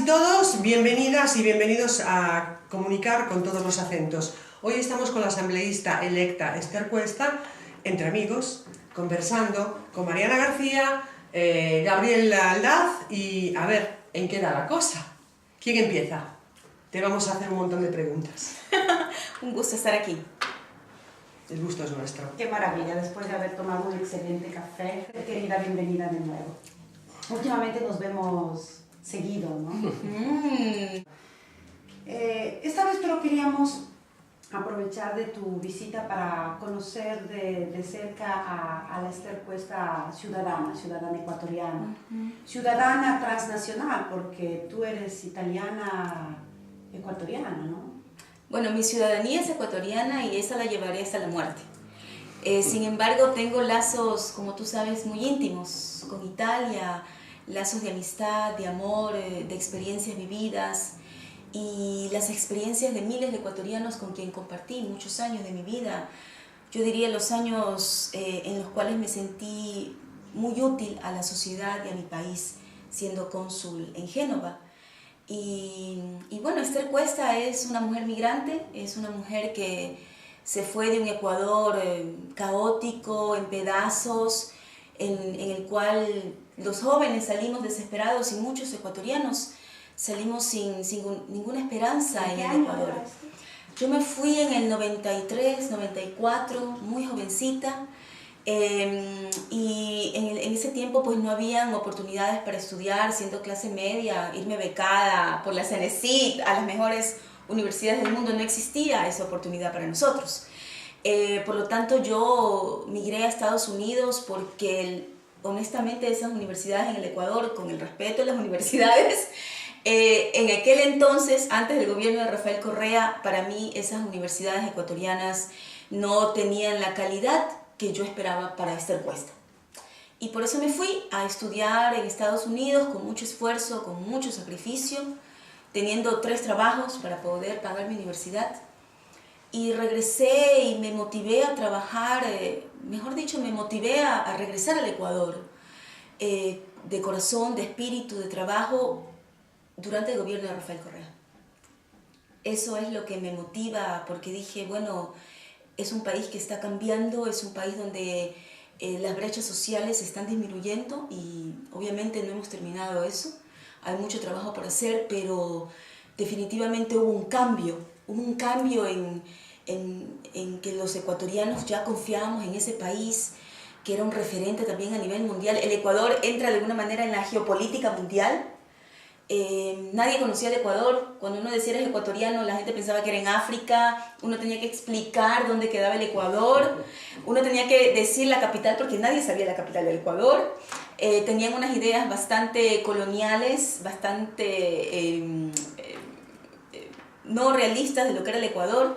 todos, bienvenidas y bienvenidos a Comunicar con todos los acentos. Hoy estamos con la asambleísta electa Esther Cuesta, entre amigos, conversando con Mariana García, Gabriel Aldaz y a ver, ¿en qué da la cosa? ¿Quién empieza? Te vamos a hacer un montón de preguntas. Un gusto estar aquí. El gusto es nuestro. Qué maravilla, después de haber tomado un excelente café. Querida, bienvenida de nuevo. Últimamente nos vemos seguido, ¿no? Esta vez pero queríamos aprovechar de tu visita para conocer de cerca a la Esther Cuesta ciudadana ecuatoriana, ciudadana transnacional, porque tú eres italiana ecuatoriana, ¿no? Bueno, mi ciudadanía es ecuatoriana y esa la llevaré hasta la muerte. Sin embargo, tengo lazos, como tú sabes, muy íntimos con Italia, lazos de amistad, de amor, de experiencias vividas y las experiencias de miles de ecuatorianos con quien compartí muchos años de mi vida. Yo diría los años en los cuales me sentí muy útil a la sociedad y a mi país, siendo cónsul en Génova. Y bueno, Esther Cuesta es una mujer migrante, es una mujer que se fue de un Ecuador caótico, en pedazos, en el cual los jóvenes salimos desesperados y muchos ecuatorianos salimos sin ninguna esperanza en el Ecuador. Yo me fui en el 93, 94, muy jovencita, y en ese tiempo pues no habían oportunidades para estudiar, siendo clase media, irme becada por la CENESID a las mejores universidades del mundo, no existía esa oportunidad para nosotros. Por lo tanto yo migré a Estados Unidos porque honestamente esas universidades en el Ecuador, con el respeto a las universidades, en aquel entonces, antes del gobierno de Rafael Correa, para mí esas universidades ecuatorianas no tenían la calidad que yo esperaba para Esther Cuesta. Y por eso me fui a estudiar en Estados Unidos con mucho esfuerzo, con mucho sacrificio, teniendo 3 trabajos para poder pagar mi universidad. Y regresé y me motivé a trabajar, mejor dicho, me motivé a regresar al Ecuador, de corazón, de espíritu, de trabajo, durante el gobierno de Rafael Correa. Eso es lo que me motiva, porque dije, bueno, es un país que está cambiando, es un país donde las brechas sociales se están disminuyendo y obviamente no hemos terminado eso. Hay mucho trabajo por hacer, pero definitivamente hubo un cambio en que los ecuatorianos ya confiábamos en ese país, que era un referente también a nivel mundial. El Ecuador entra de alguna manera en la geopolítica mundial. Nadie conocía el Ecuador. Cuando uno decía eres ecuatoriano, la gente pensaba que era en África. Uno tenía que explicar dónde quedaba el Ecuador. Uno tenía que decir la capital porque nadie sabía la capital del Ecuador. Tenían unas ideas bastante coloniales, bastante no realistas de lo que era el Ecuador.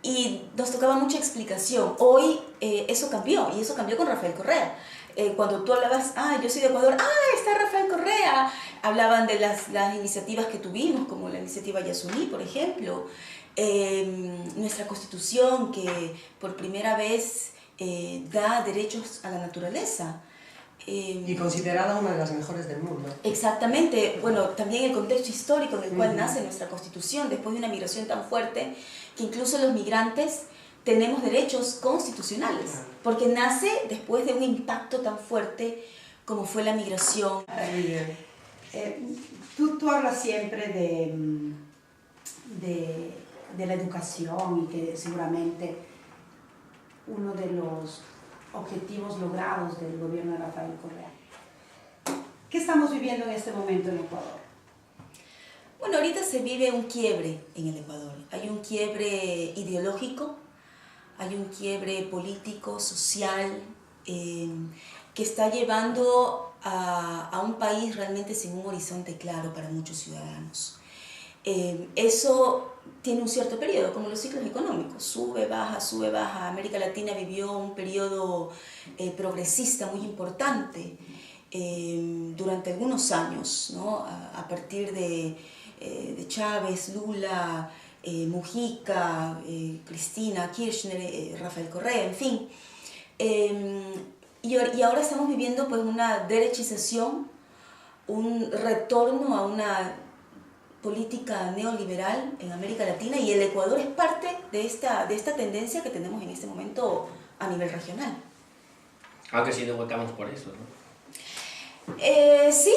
Y nos tocaba mucha explicación. Hoy eso cambió, y eso cambió con Rafael Correa. Cuando tú hablabas, yo soy de Ecuador, está Rafael Correa. Hablaban de las iniciativas que tuvimos, como la iniciativa Yasuní, por ejemplo. Nuestra constitución, que por primera vez da derechos a la naturaleza. Y considerada una de las mejores del mundo. Exactamente. Bueno, también el contexto histórico en el cual nace nuestra constitución, después de una migración tan fuerte, que incluso los migrantes tenemos derechos constitucionales, porque nace después de un impacto tan fuerte como fue la migración. Muy bien. Tú hablas siempre de la educación y que seguramente uno de los objetivos logrados del gobierno de Rafael Correa. ¿Qué estamos viviendo en este momento en Ecuador? Bueno, ahorita se vive un quiebre en el Ecuador. Hay un quiebre ideológico, hay un quiebre político, social, que está llevando a un país realmente sin un horizonte claro para muchos ciudadanos. Eso tiene un cierto periodo, como los ciclos económicos, sube, baja. América Latina vivió un periodo progresista muy importante durante algunos años, ¿no? A partir de Chávez, Lula, Mujica, Cristina Kirchner, Rafael Correa, en fin. Y ahora estamos viviendo pues una derechización, un retorno a una política neoliberal en América Latina y el Ecuador es parte de esta tendencia que tenemos en este momento a nivel regional. Aunque sí nos votamos por eso, ¿no? Sí,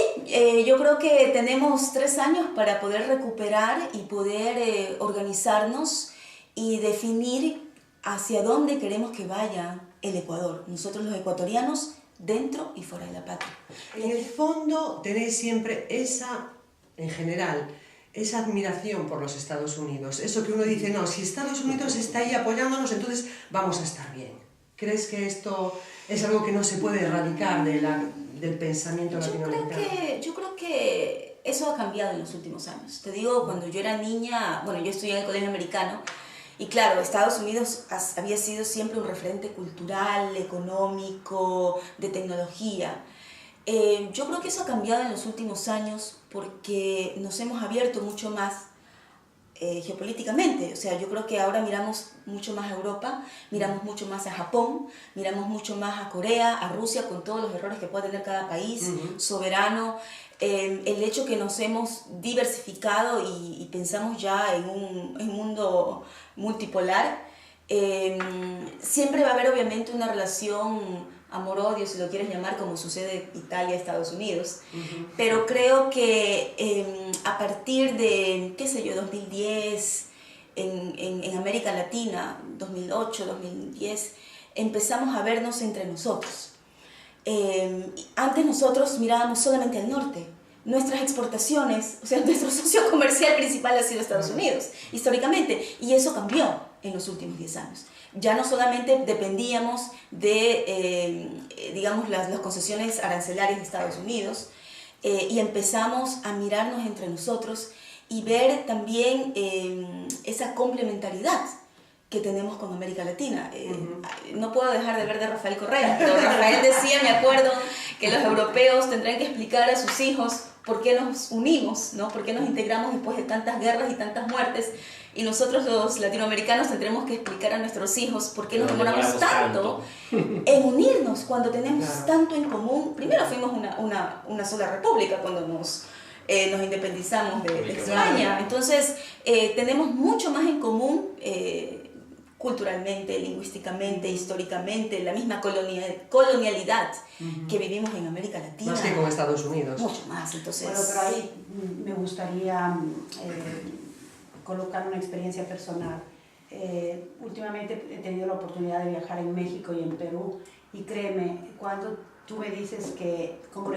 yo creo que tenemos 3 años para poder recuperar y poder organizarnos y definir hacia dónde queremos que vaya el Ecuador, nosotros los ecuatorianos, dentro y fuera de la patria. En el fondo tenéis siempre esa, en general, esa admiración por los Estados Unidos, eso que uno dice, no, si Estados Unidos está ahí apoyándonos, entonces vamos a estar bien. ¿Crees que esto es algo que no se puede erradicar del pensamiento latinoamericano? Yo creo que eso ha cambiado en los últimos años. Te digo, cuando yo era niña, bueno, yo estudié en el colegio americano, y claro, Estados Unidos había sido siempre un referente cultural, económico, de tecnología. Yo creo que eso ha cambiado en los últimos años porque nos hemos abierto mucho más geopolíticamente. O sea, yo creo que ahora miramos mucho más a Europa, miramos mucho más a Japón, miramos mucho más a Corea, a Rusia, con todos los errores que puede tener cada país, soberano. El hecho que nos hemos diversificado y pensamos ya en un mundo multipolar, siempre va a haber obviamente una relación amor-odio, si lo quieres llamar, como sucede Italia-Estados Unidos, pero creo que a partir de, qué sé yo, 2010, en América Latina, 2008, 2010, empezamos a vernos entre nosotros. Antes nosotros mirábamos solamente al norte. Nuestras exportaciones, o sea, nuestro socio comercial principal ha sido Estados Unidos, históricamente, y eso cambió en los últimos 10 años. Ya no solamente dependíamos de, digamos, las concesiones arancelarias de Estados Unidos, y empezamos a mirarnos entre nosotros y ver también esa complementariedad que tenemos con América Latina. No puedo dejar de ver de Rafael Correa, pero Rafael decía, me acuerdo, que los europeos tendrán que explicar a sus hijos por qué nos unimos, ¿no? Por qué nos integramos después de tantas guerras y tantas muertes, y nosotros los latinoamericanos tendremos que explicar a nuestros hijos por qué nos demoramos tanto en unirnos cuando tenemos tanto en común. Primero fuimos una sola república cuando nos independizamos de España, entonces tenemos mucho más en común, culturalmente, lingüísticamente, históricamente, la misma colonialidad que vivimos en América Latina. Más que con Estados Unidos. Mucho más, entonces... Bueno, pero ahí me gustaría colocar una experiencia personal. Últimamente he tenido la oportunidad de viajar en México y en Perú, y créeme, cuando tú me dices que como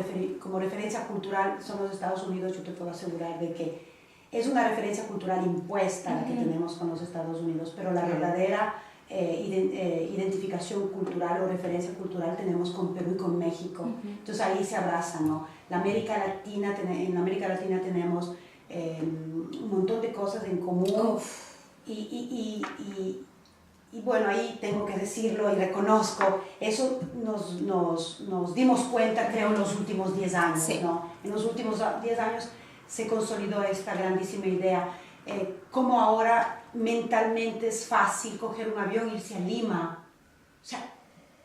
referencia cultural son los Estados Unidos, yo te puedo asegurar de que es una referencia cultural impuesta la que tenemos con los Estados Unidos, pero la verdadera identificación cultural o referencia cultural tenemos con Perú y con México. Entonces ahí se abrazan, ¿no? En América Latina tenemos un montón de cosas en común, y bueno, ahí tengo que decirlo y reconozco, eso nos dimos cuenta, creo, en los últimos 10 años, sí. ¿No? En los últimos 10 años se consolidó esta grandísima idea, como ahora mentalmente es fácil coger un avión e irse a Lima. O sea,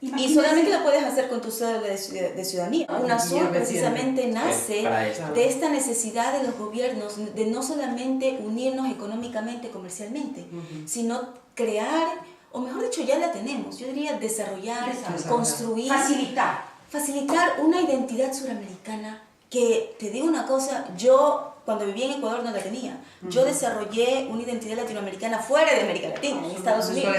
y solamente lo puedes hacer con tu cédula de ciudadanía. UNASUR precisamente nace de esta necesidad de los gobiernos de no solamente unirnos económicamente, comercialmente, sino crear, o mejor dicho, ya la tenemos, yo diría desarrollar, construir, facilitar una identidad suramericana que, te digo una cosa, yo cuando viví en Ecuador no la tenía. Yo desarrollé una identidad latinoamericana fuera de América Latina, en Estados Unidos.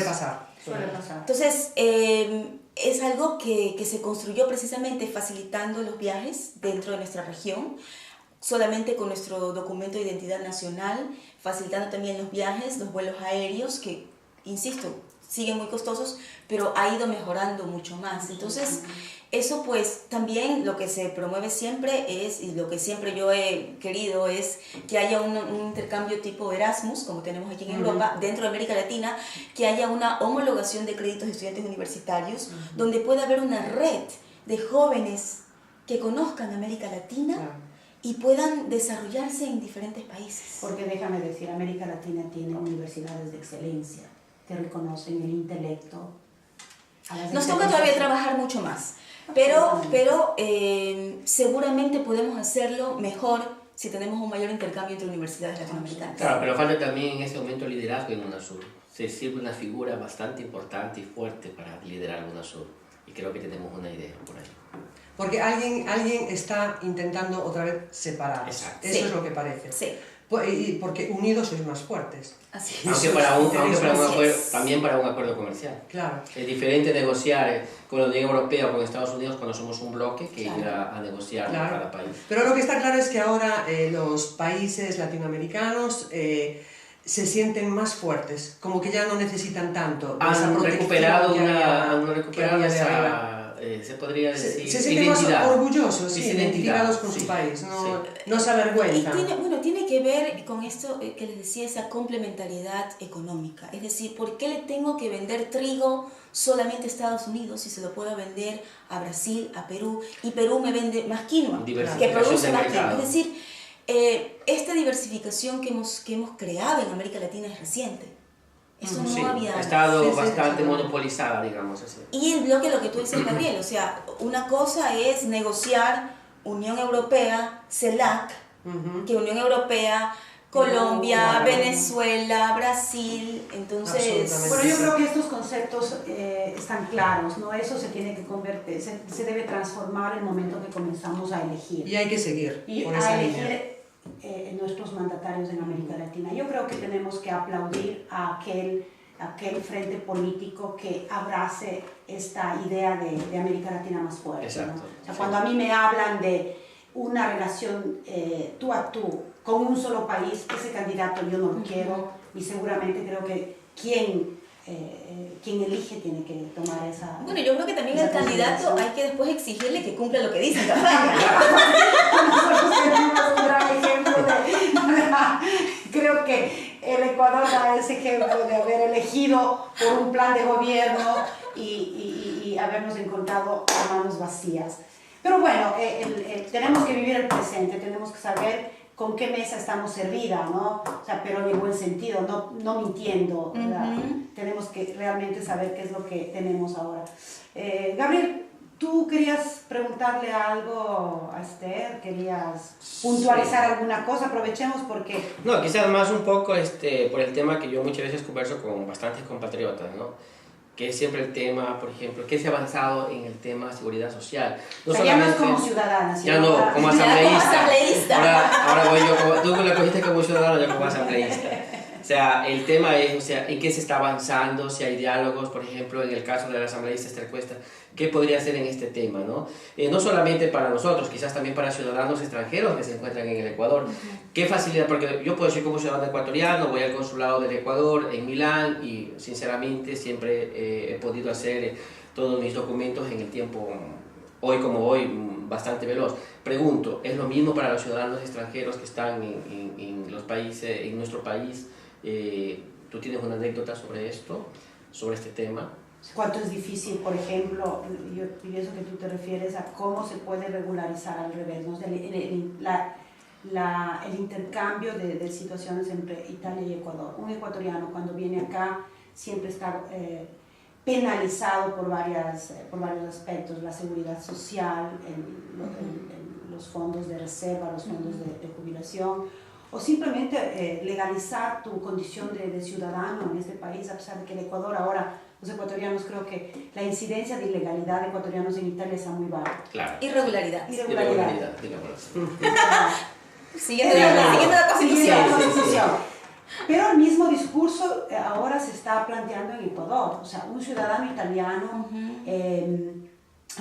Suele pasar. Entonces, es algo que se construyó precisamente facilitando los viajes dentro de nuestra región, solamente con nuestro documento de identidad nacional, facilitando también los viajes, los vuelos aéreos, que, insisto, siguen muy costosos, pero ha ido mejorando mucho más. Entonces, eso pues también lo que se promueve siempre es, y lo que siempre yo he querido es que haya un intercambio tipo Erasmus, como tenemos aquí en Europa, dentro de América Latina, que haya una homologación de créditos de estudiantes universitarios, donde pueda haber una red de jóvenes que conozcan América Latina y puedan desarrollarse en diferentes países. Porque déjame decir, América Latina tiene universidades de excelencia, que reconocen el intelecto. Nos toca todavía trabajar mucho más, pero seguramente podemos hacerlo mejor si tenemos un mayor intercambio entre universidades latinoamericanas. Claro, pero falta también en ese momento liderazgo en UNASUR. Se sirve una figura bastante importante y fuerte para liderar UNASUR. Y creo que tenemos una idea por ahí. Porque alguien está intentando otra vez separar. Exacto. Eso Sí. es lo que parece. Sí, Porque unidos sois más fuertes. así es. Aunque Eso para un tenéis acuerdo, conscientes. también para un acuerdo comercial. Claro. Es diferente negociar con la Unión Europea o con Estados Unidos cuando somos un bloque que Claro. ir a negociar con Claro. cada país. Pero lo que está claro es que ahora los países latinoamericanos se sienten más fuertes, como que ya no necesitan tanto de esa Han protección recuperado, que había que había de arriba. se podría decir, Se sienten más identidad. orgullosos, sí, Esa identificados con sí, su país, no, sí. no se Y avergüenzan. tiene que ver con esto que les decía, esa complementariedad económica. Es decir, ¿por qué le tengo que vender trigo solamente a Estados Unidos si se lo puedo vender a Brasil, a Perú, y Perú me vende más quinoa, Diversificación que produce de más mercado. quinoa? Es decir, esta diversificación que hemos creado en América Latina es reciente. Esto no Sí, había... ha estado Sí, sí, bastante sí. monopolizada, digamos así. Y el bloque, lo que tú dices, Gabriel, o sea, una cosa es negociar Unión Europea, CELAC, Ujú. que Unión Europea, Colombia, Claro. Venezuela, Brasil, entonces... Absolutamente. Bueno, yo creo que estos conceptos están claros, ¿no? Eso se tiene que convertir, se debe transformar en el momento que comenzamos a elegir. Y hay que seguir Y por a esa elegir línea. nuestros mandatarios en América Latina. Yo creo que tenemos que aplaudir a aquel frente político que abrace esta idea de América Latina más fuerte. Exacto, ¿no? O sea, sí. cuando a mí me hablan de una relación tú a tú con un solo país, ese candidato yo no lo quiero, y seguramente creo que quien elige tiene que tomar esa... Bueno, yo creo que también esa al candidato consideración. hay que después exigirle que cumpla lo que dice en campaña. Nosotros tenemos un gran ejemplo creo que el Ecuador da ese ejemplo de haber elegido por un plan de gobierno y habernos encontrado a manos vacías. Pero bueno, tenemos que vivir el presente, tenemos que saber con qué mesa estamos servida, ¿no? O sea, pero en buen sentido, no mintiendo, ¿verdad? Tenemos que realmente saber qué es lo que tenemos ahora. Gabriel, ¿tú querías preguntarle algo a Esther? ¿Querías puntualizar alguna cosa? Aprovechemos porque... No, quizás más un poco por el tema que yo muchas veces converso con bastantes compatriotas, ¿no? Que es siempre el tema, por ejemplo, que se ha avanzado en el tema seguridad social. o sea, ya no es como ciudadana, Ya no, como Como asambleísta. asambleísta. Ahora voy yo, tú la cogiste como ciudadano, yo como asambleísta. O sea, el tema es, o sea, en qué se está avanzando, si hay diálogos, por ejemplo, en el caso de la asambleísta Esther Cuesta, qué podría hacer en este tema, ¿no? No solamente para nosotros, quizás también para ciudadanos extranjeros que se encuentran en el Ecuador. ¿Qué facilidad? Porque yo puedo decir como ciudadano ecuatoriano, voy al consulado del Ecuador en Milán y sinceramente siempre he podido hacer todos mis documentos en el tiempo, hoy como hoy, bastante veloz. Pregunto, ¿es lo mismo para los ciudadanos extranjeros que están en los países, en nuestro país? ¿Tú tienes una anécdota sobre esto, sobre este tema? ¿Cuánto es difícil, por ejemplo, yo pienso que tú te refieres a cómo se puede regularizar al revés, ¿no? El intercambio de situaciones entre Italia y Ecuador. Un ecuatoriano cuando viene acá siempre está penalizado por varios aspectos, la seguridad social, los fondos de reserva, los fondos de jubilación, o simplemente legalizar tu condición de ciudadano en este país, a pesar de que el Ecuador ahora, los ecuatorianos, creo que la incidencia de ilegalidad de ecuatorianos en Italia está muy baja. Claro. Irregularidad. Irregularidad. Siguiendo la Constitución. La Constitución. Pero el mismo discurso ahora se está planteando en Ecuador. O sea, un ciudadano italiano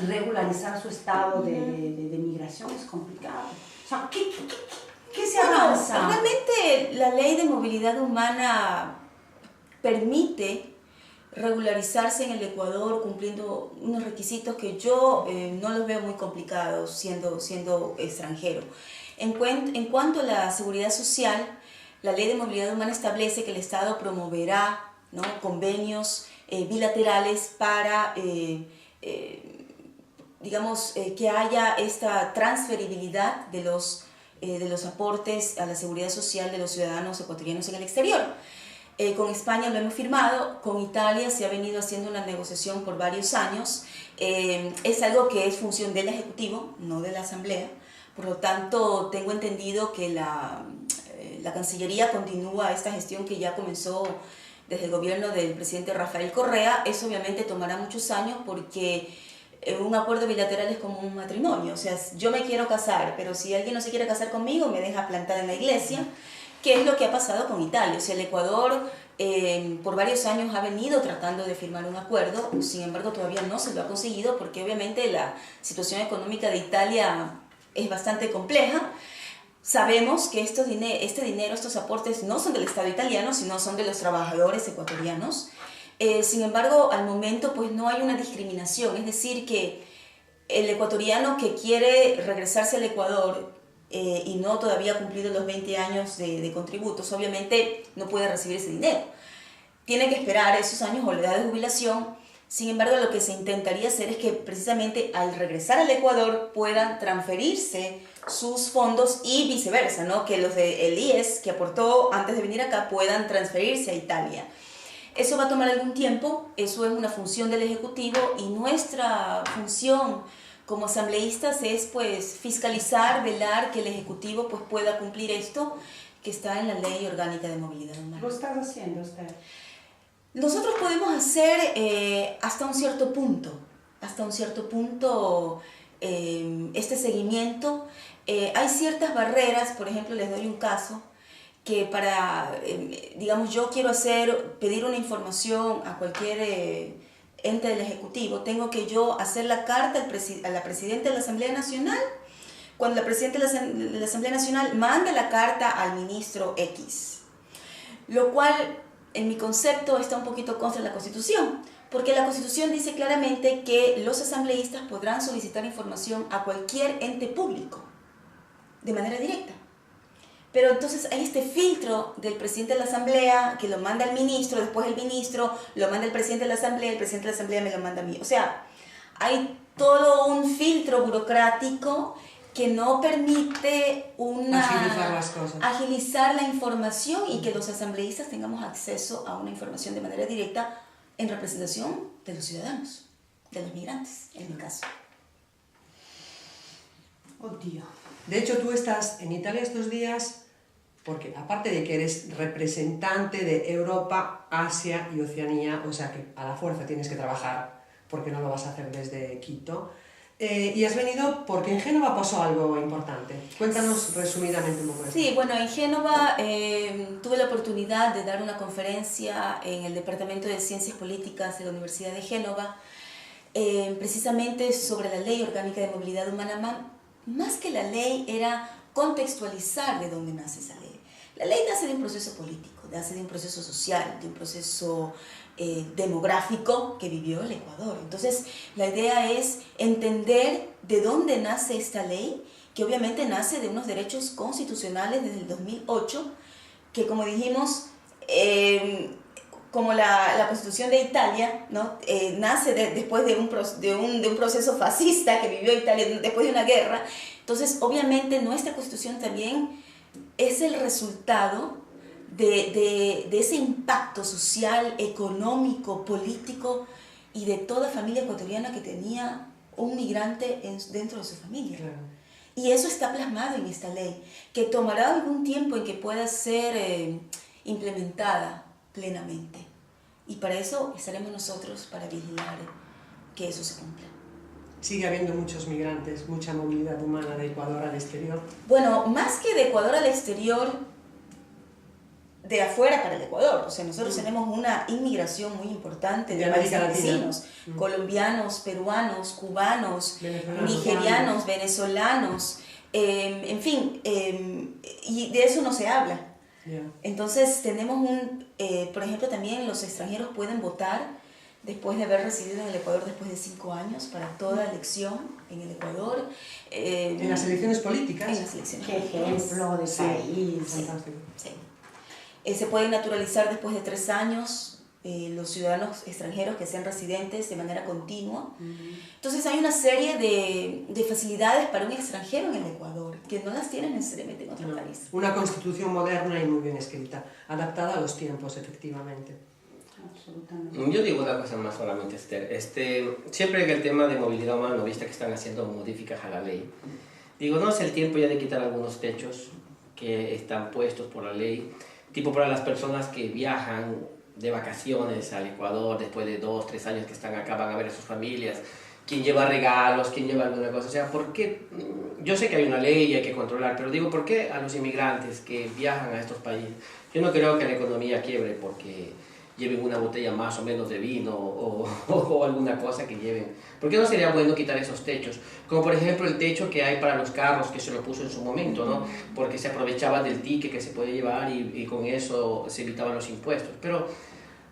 regularizar su estado de migración es complicado. O sea, ¿qué se avanza? Realmente la ley de movilidad humana permite regularizarse en el Ecuador cumpliendo unos requisitos que yo no los veo muy complicados siendo extranjero. En cuanto a la seguridad social, la ley de movilidad humana establece que el Estado promoverá, ¿no?, convenios bilaterales para, que haya esta transferibilidad de los aportes a la seguridad social de los ciudadanos ecuatorianos en el exterior. Con España lo hemos firmado, con Italia se ha venido haciendo una negociación por varios años. Es algo que es función del Ejecutivo, no de la Asamblea, Por lo tanto, tengo entendido que la Cancillería continúa esta gestión que ya comenzó desde el gobierno del presidente Rafael Correa. Eso obviamente tomará muchos años porque un acuerdo bilateral es como un matrimonio. O sea, yo me quiero casar, pero si alguien no se quiere casar conmigo, me deja plantar en la iglesia, que es lo que ha pasado con Italia. O sea, el Ecuador por varios años ha venido tratando de firmar un acuerdo, sin embargo todavía no se lo ha conseguido porque obviamente la situación económica de Italia es bastante compleja. Sabemos que este dinero, estos aportes no son del Estado italiano, sino son de los trabajadores ecuatorianos. Sin embargo, al momento pues no hay una discriminación, es decir, que el ecuatoriano que quiere regresarse al Ecuador y no todavía ha cumplido los 20 años de contributos, obviamente no puede recibir ese dinero. Tiene que esperar esos años o la edad de jubilación. Sin embargo, lo que se intentaría hacer es que precisamente al regresar al Ecuador puedan transferirse sus fondos y viceversa, ¿no? Que los del IES que aportó antes de venir acá puedan transferirse a Italia. Eso va a tomar algún tiempo, eso es una función del Ejecutivo y nuestra función como asambleístas es pues fiscalizar, velar que el Ejecutivo pues pueda cumplir esto que está en la Ley Orgánica de Movilidad Humana. ¿Lo está haciendo usted? Nosotros podemos hacer hasta un cierto punto este seguimiento. Hay ciertas barreras, por ejemplo, les doy un caso, que para, digamos, yo quiero pedir una información a cualquier ente del Ejecutivo, tengo que yo hacer la carta a la Presidenta de la Asamblea Nacional. Cuando la Presidenta de la Asamblea Nacional manda la carta al ministro X, lo cual en mi concepto está un poquito contra la Constitución, porque la Constitución dice claramente que los asambleístas podrán solicitar información a cualquier ente público de manera directa. Pero entonces hay este filtro del presidente de la Asamblea que lo manda al ministro, después el ministro lo manda al presidente de la Asamblea, el presidente de la Asamblea me lo manda a mí. O sea, hay todo un filtro burocrático que no permite agilizar la información y que los asambleístas tengamos acceso a una información de manera directa en representación de los ciudadanos, de los migrantes, en mi caso. Oh, Dios. De hecho, tú estás en Italia estos días porque, aparte de que eres representante de Europa, Asia y Oceanía, o sea que a la fuerza tienes que trabajar porque no lo vas a hacer desde Quito, y has venido porque en Génova pasó algo importante. Cuéntanos resumidamente un poco esto. Sí, bueno, en Génova tuve la oportunidad de dar una conferencia en el Departamento de Ciencias Políticas de la Universidad de Génova, precisamente sobre la Ley Orgánica de Movilidad Humana. Más que la ley era contextualizar de dónde nace esa ley. La ley nace de un proceso político, nace de un proceso social, de un proceso demográfico que vivió el Ecuador. Entonces, la idea es entender de dónde nace esta ley, que obviamente nace de unos derechos constitucionales desde el 2008, que como dijimos, como la Constitución de Italia, ¿no? Nace después de un proceso fascista que vivió Italia después de una guerra. Entonces, obviamente, nuestra Constitución también es el resultado de ese impacto social, económico, político y de toda familia ecuatoriana que tenía un migrante dentro de su familia. Claro. Y eso está plasmado en esta ley, que tomará algún tiempo en que pueda ser implementada plenamente. Y para eso estaremos nosotros, para vigilar que eso se cumpla. Sigue habiendo muchos migrantes, mucha movilidad humana de Ecuador al exterior. Bueno, más que de Ecuador al exterior, de afuera para el Ecuador. O sea, nosotros tenemos una inmigración muy importante de países vecinos, colombianos, peruanos, cubanos, nigerianos, venezolanos, en fin, y de eso no se habla. Yeah. Entonces tenemos por ejemplo, también los extranjeros pueden votar después de haber residido en el Ecuador después de 5 años para toda elección en el Ecuador. En las elecciones políticas. En las elecciones Qué ejemplo de país. Fantástico. Sí. Se pueden naturalizar después de 3 años los ciudadanos extranjeros que sean residentes de manera continua. Entonces hay una serie de facilidades para un extranjero en el Ecuador que no las tienen necesariamente en otro país. Una constitución moderna y muy bien escrita, adaptada a los tiempos, efectivamente. Absolutamente. Yo digo una cosa más solamente, Esther. Siempre que el tema de movilidad humana, ¿no viste que están haciendo modificaciones a la ley? Digo, no es el tiempo ya de quitar algunos techos que están puestos por la ley, tipo para las personas que viajan de vacaciones al Ecuador después de 2, 3 años que están acá, van a ver a sus familias, quién lleva regalos, quién lleva alguna cosa. O sea, ¿por qué? Yo sé que hay una ley y hay que controlar, pero digo, ¿por qué a los inmigrantes que viajan a estos países? Yo no creo que la economía quiebre porque lleven una botella más o menos de vino o alguna cosa que lleven. ¿Por qué no sería bueno quitar esos techos? Como por ejemplo el techo que hay para los carros, que se lo puso en su momento, ¿no? Porque se aprovechaba del ticket que se puede llevar y con eso se evitaban los impuestos. Pero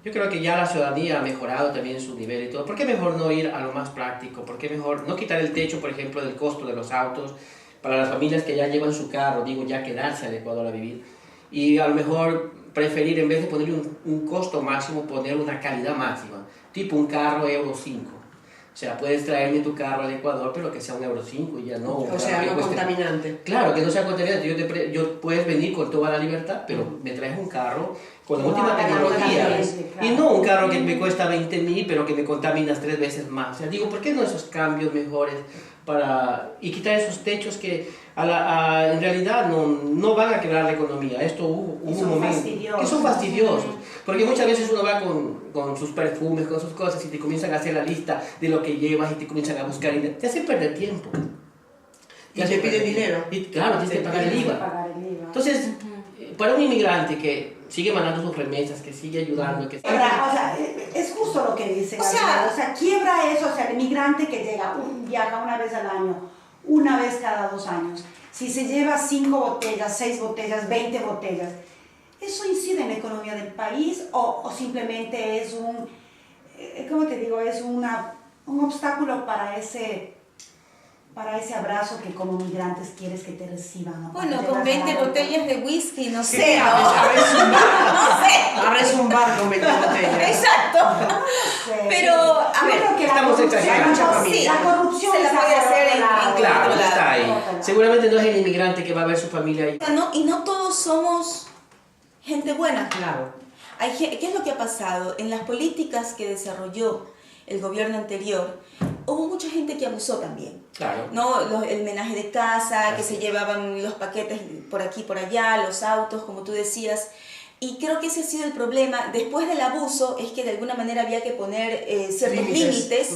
yo creo que ya la ciudadanía ha mejorado también su nivel y todo. ¿Por qué mejor no ir a lo más práctico? ¿Por qué mejor no quitar el techo, por ejemplo, del costo de los autos para las familias que ya llevan su carro, digo, ya quedarse al Ecuador a vivir? Y a lo mejor preferir, en vez de poner un costo máximo, poner una calidad máxima, tipo un carro Euro 5. O sea, puedes traerme tu carro al Ecuador, pero que sea un Euro 5 y ya no. O sea, no contaminante. Claro, que no sea contaminante. Yo puedes venir con toda la libertad, pero me traes un carro con la última tecnología. Y no un carro que me cuesta 20.000, pero que me contaminas 3 veces más. O sea, digo, ¿por qué no esos cambios mejores y quitar esos techos que en realidad no van a quebrar la economía? Esto hubo un momento que son fastidiosos, porque muchas veces uno va con sus perfumes, con sus cosas y te comienzan a hacer la lista de lo que llevas y te comienzan a buscar y te hacen perder tiempo. Y te piden dinero. Y claro, tienes que pagar el IVA. Entonces, para un inmigrante que sigue mandando sus remesas, que sigue ayudando, que o sea, es justo lo que dice Gabriela. O sea, quiebra eso, o sea, el inmigrante que llega, viaja una vez al año, una vez cada 2 años, si se lleva 5 botellas, 6 botellas, 20 botellas, ¿eso incide en la economía del país o simplemente es ¿cómo te digo? Es un obstáculo para ese abrazo que como migrantes quieres que te reciban, ¿no? Bueno, con 20 botellas de whisky, no sé, ¿no? Abres un bar. No sé. Abres un bar con 20 botellas. Exacto. Pero, a ver, creo que estamos exagerando. Sí, la corrupción se la puede hacer en claro, otro está ahí. lado. Seguramente no es el inmigrante que va a ver su familia ahí. Y no todos somos gente buena. Claro. ¿Qué es lo que ha pasado? En las políticas que desarrolló el gobierno anterior, hubo mucha gente que abusó también. Claro. ¿No? El menaje de casa, que se llevaban los paquetes por aquí, por allá, los autos, como tú decías. Y creo que ese ha sido el problema. Después del abuso, es que de alguna manera había que poner ciertos límites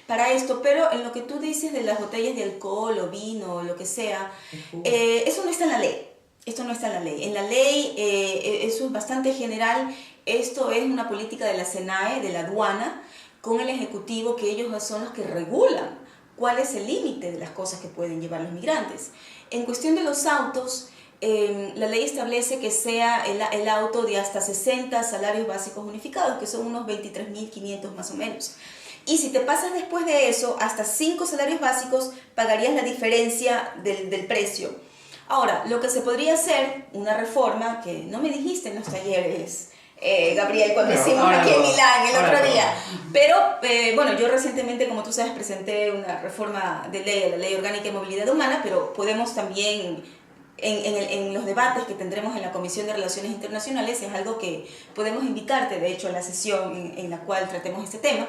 para esto. Pero en lo que tú dices de las botellas de alcohol o vino o lo que sea, eso no está en la ley. Esto no está en la ley. En la ley, eso es bastante general. Esto es una política de la SENAE, de la aduana, con el ejecutivo, que ellos son los que regulan cuál es el límite de las cosas que pueden llevar los migrantes. En cuestión de los autos, la ley establece que sea el auto de hasta 60 salarios básicos unificados, que son unos 23.500 más o menos. Y si te pasas después de eso, hasta 5 salarios básicos, pagarías la diferencia del precio. Ahora, lo que se podría hacer, una reforma, que no me dijiste en los talleres, Gabriel, cuando hicimos aquí en Milán el otro día. Pero, bueno, yo recientemente, como tú sabes, presenté una reforma de ley, la Ley Orgánica de Movilidad Humana, pero podemos también, en los debates que tendremos en la Comisión de Relaciones Internacionales, es algo que podemos invitarte, de hecho, a la sesión en la cual tratemos este tema.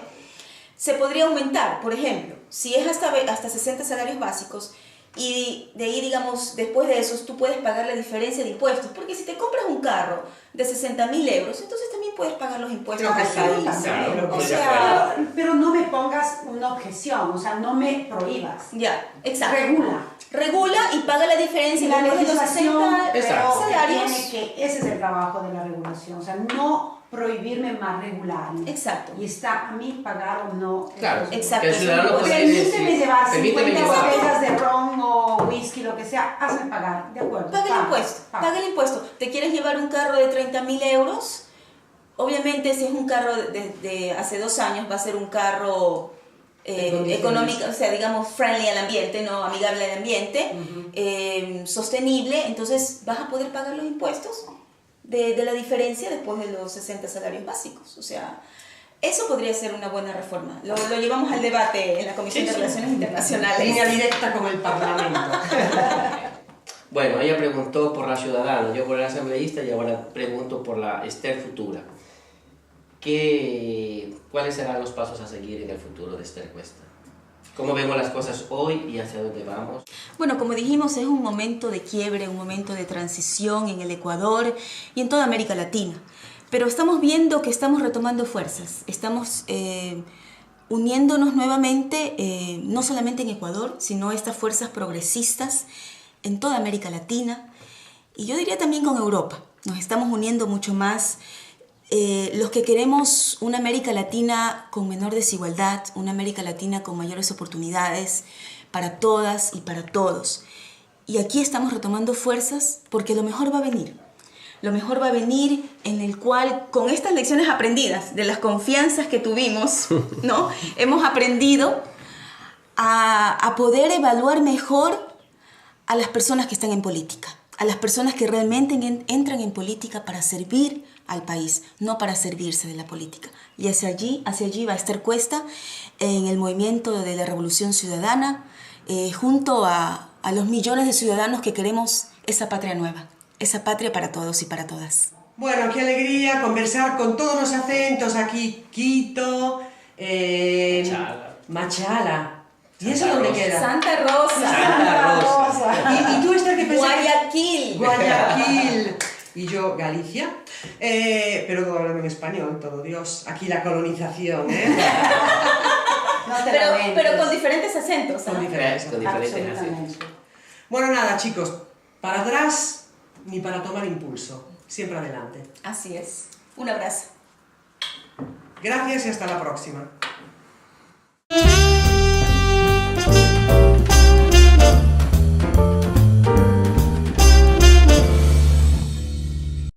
Se podría aumentar, por ejemplo, si es hasta 60 salarios básicos, y de ahí, digamos, después de eso, tú puedes pagar la diferencia de impuestos. Porque si te compras un carro de 60.000 euros, entonces también puedes pagar los impuestos del país. Claro, O sea, pero no me pongas una objeción, o sea, no me prohíbas. ya, exacto. Regula Y paga la diferencia y la después de los legislación, 60 pero salarios. ese es el trabajo de la regulación, o sea, no prohibirme más regular. Exacto. Y está a mí pagar o no. Claro, exacto. que el ciudadano puede Permíteme decir, llevar permíteme 50 llevar. botellas de ron o whisky, lo que sea, hazme pagar, de acuerdo. Paga el impuesto. ¿Te quieres llevar un carro de 30.000 euros? Obviamente, si es un carro de hace 2 años, va a ser un carro económico, o sea, digamos, friendly al ambiente, no amigable al ambiente, sostenible. Entonces, vas a poder pagar los impuestos de la diferencia después de los 60 salarios básicos. O sea, eso podría ser una buena reforma. Lo llevamos al debate en la Comisión de Relaciones Internacionales. Línea directa con el Parlamento. Bueno, ella preguntó por la ciudadana, yo por el asambleísta y ahora pregunto por la Esther futura. ¿Cuáles serán los pasos a seguir en el futuro de Esther Cuesta? ¿Cómo vemos las cosas hoy y hacia dónde vamos? Bueno, como dijimos, es un momento de quiebre, un momento de transición en el Ecuador y en toda América Latina. Pero estamos viendo que estamos retomando fuerzas, estamos uniéndonos nuevamente, no solamente en Ecuador, sino estas fuerzas progresistas en toda América Latina y yo diría también con Europa. Nos estamos uniendo mucho más. Los que queremos una América Latina con menor desigualdad, una América Latina con mayores oportunidades para todas y para todos. Y aquí estamos retomando fuerzas porque lo mejor va a venir. Lo mejor va a venir en el cual, con estas lecciones aprendidas, de las confianzas que tuvimos, ¿no? Hemos aprendido a poder evaluar mejor a las personas que están en política, a las personas que realmente entran en política para servir al país, no para servirse de la política. Y hacia allí va Esther Cuesta en el movimiento de la Revolución Ciudadana, junto a los millones de ciudadanos que queremos esa patria nueva, esa patria para todos y para todas. Bueno, qué alegría conversar con todos los acentos aquí, Quito, Machala. ¿Y eso dónde queda? Santa Rosa. Santa Rosa. ¿Y tú, Esther, qué pensás? Guayaquil. Guayaquil. Y yo, Galicia. Pero todo hablando en español, todo Dios. Aquí la colonización, ¿eh? No te lamentes. Pero con diferentes acentos. Con ¿Ah? diferentes. Con diferentes Absolutamente. acentos. Bueno, nada, chicos. Para atrás ni para tomar impulso. Siempre adelante. Así es. Un abrazo. Gracias y hasta la próxima.